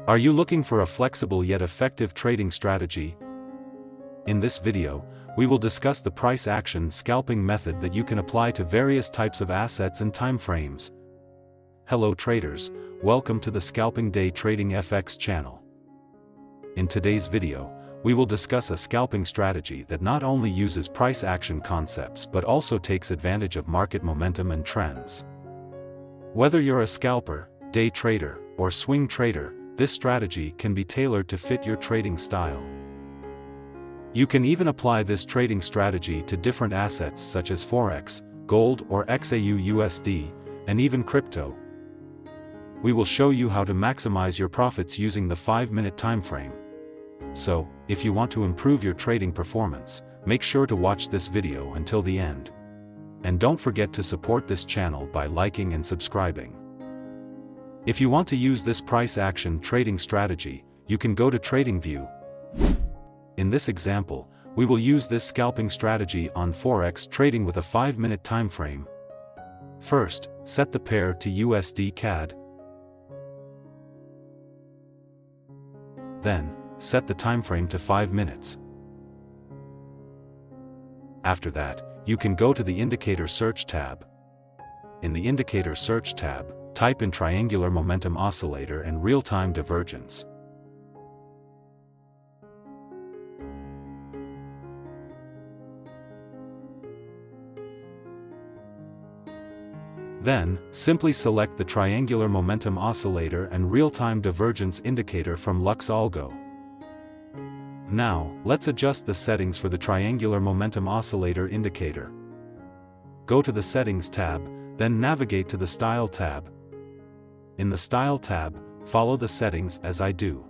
Are you looking for a flexible yet effective trading strategy? In this video, we will discuss the price action scalping method that you can apply to various types of assets and timeframes. Hello traders, welcome to the Scalping Day Trading FX channel. In today's video, we will discuss a scalping strategy that not only uses price action concepts but also takes advantage of market momentum and trends. Whether you're a scalper, day trader, or swing trader, this strategy can be tailored to fit your trading style. You can even apply this trading strategy to different assets such as forex, gold or xauusd, and even crypto. We will show you how to maximize your profits using the 5-minute time frame. So, if you want to improve your trading performance, make sure to watch this video until the end. And don't forget to support this channel by liking and subscribing. If you want to use this price action trading strategy, you can go to TradingView. In this example, we will use this scalping strategy on forex trading with a 5-minute time frame. First, set the pair to USD CAD. Then, set the time frame to 5 minutes. After that, you can go to the Indicator Search tab. In the Indicator Search tab, type in Triangular Momentum Oscillator and Real-Time Divergence. Then, simply select the Triangular Momentum Oscillator and Real-Time Divergence indicator from xauusd. Now, let's adjust the settings for the Triangular Momentum Oscillator indicator. Go to the Settings tab, then navigate to the Style tab. In the Style tab, follow the settings as I do.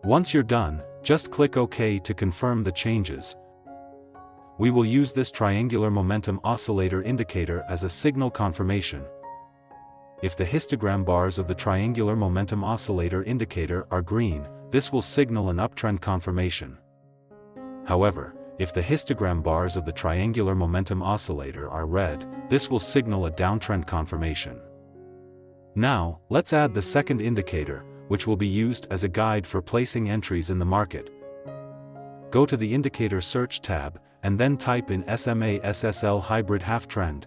Once you're done, just click OK to confirm the changes. We will use this Triangular Momentum Oscillator indicator as a signal confirmation. If the histogram bars of the Triangular Momentum Oscillator indicator are green, this will signal an uptrend confirmation. However, if the histogram bars of the Triangular Momentum Oscillator are red, this will signal a downtrend confirmation. Now, let's add the second indicator, which will be used as a guide for placing entries in the market. Go to the Indicator Search tab, and then type in SMA SSL Hybrid Halftrend.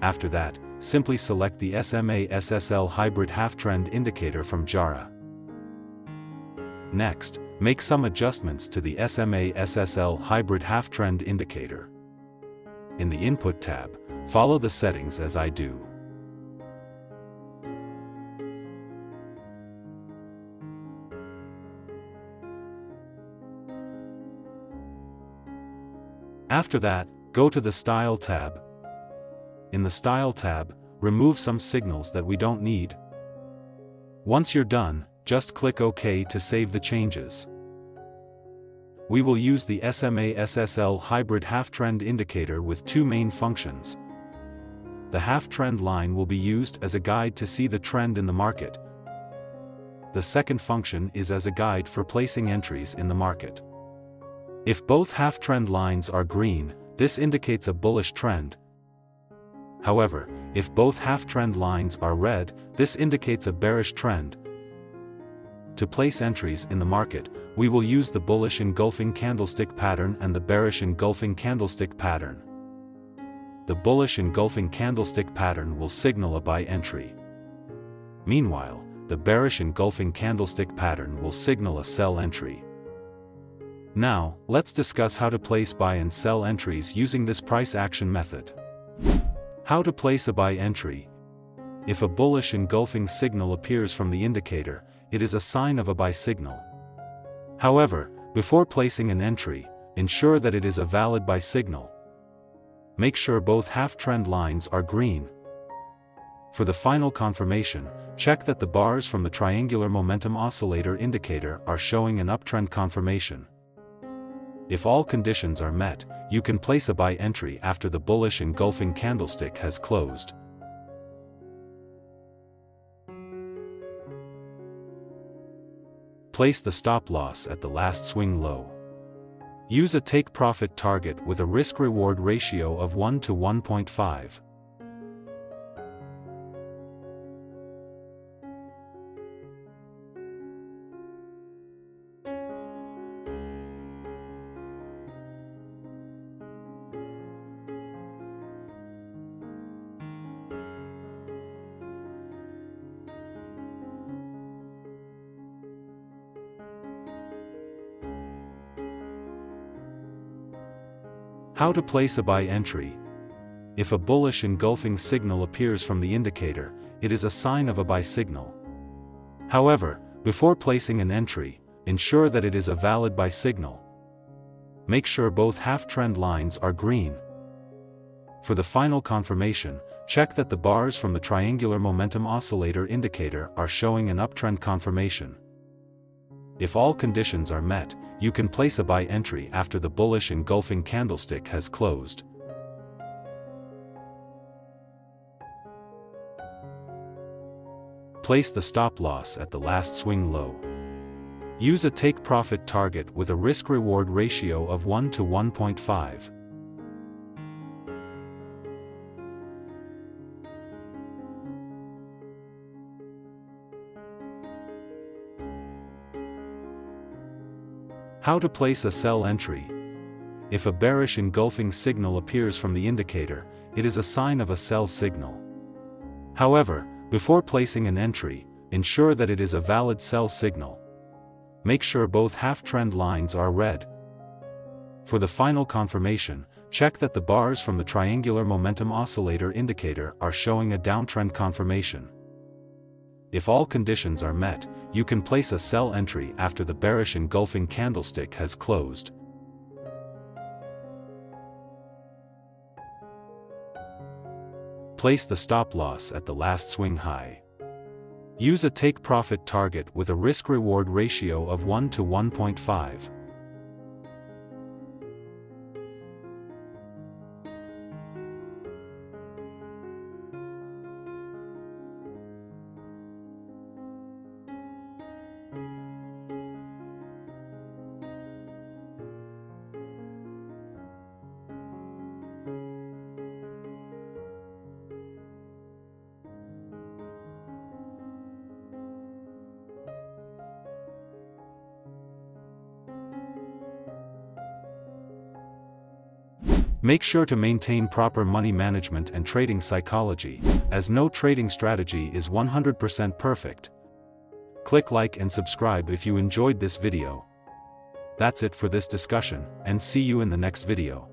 After that, simply select the SMA SSL Hybrid Halftrend indicator from JARA. Next, make some adjustments to the SMA SSL Hybrid Halftrend indicator. In the Input tab, follow the settings as I do. After that, go to the Style tab. In the Style tab, remove some signals that we don't need. Once you're done, just click OK to save the changes. We will use the SMA SSL Hybrid Halftrend indicator with two main functions. The half-trend line will be used as a guide to see the trend in the market. The second function is as a guide for placing entries in the market. If both half-trend lines are green, this indicates a bullish trend. However, if both half-trend lines are red, this indicates a bearish trend. To place entries in the market, we will use the bullish engulfing candlestick pattern and the bearish engulfing candlestick pattern. The bullish engulfing candlestick pattern will signal a buy entry. Meanwhile, the bearish engulfing candlestick pattern will signal a sell entry. Now, let's discuss how to place buy and sell entries using this price action method. How to place a buy entry. If a bullish engulfing signal appears from the indicator, it is a sign of a buy signal. However, before placing an entry, ensure that it is a valid buy signal. Make sure both half-trend lines are green. For the final confirmation, check that the bars from the Triangular Momentum Oscillator indicator are showing an uptrend confirmation. If all conditions are met, you can place a buy entry after the bullish engulfing candlestick has closed. Place the stop loss at the last swing low. Use a take-profit target with a risk-reward ratio of 1 to 1.5. How to place a buy entry. If a bullish engulfing signal appears from the indicator, it is a sign of a buy signal. However, before placing an entry, ensure that it is a valid buy signal. Make sure both half-trend lines are green. For the final confirmation, check that the bars from the triangular momentum oscillator indicator are showing an uptrend confirmation. If all conditions are met, you can place a buy entry after the bullish engulfing candlestick has closed. Place the stop loss at the last swing low. Use a take-profit target with a risk-reward ratio of 1 to 1.5. How to place a sell entry. If a bearish engulfing signal appears from the indicator, it is a sign of a sell signal. However, before placing an entry, ensure that it is a valid sell signal. Make sure both half-trend lines are red. For the final confirmation, check that the bars from the triangular momentum oscillator indicator are showing a downtrend confirmation. If all conditions are met, you can place a sell entry after the bearish engulfing candlestick has closed. Place the stop loss at the last swing high. Use a take-profit target with a risk-reward ratio of 1 to 1.5. Make sure to maintain proper money management and trading psychology, as no trading strategy is 100% perfect. Click like and subscribe if you enjoyed this video. That's it for this discussion, and see you in the next video.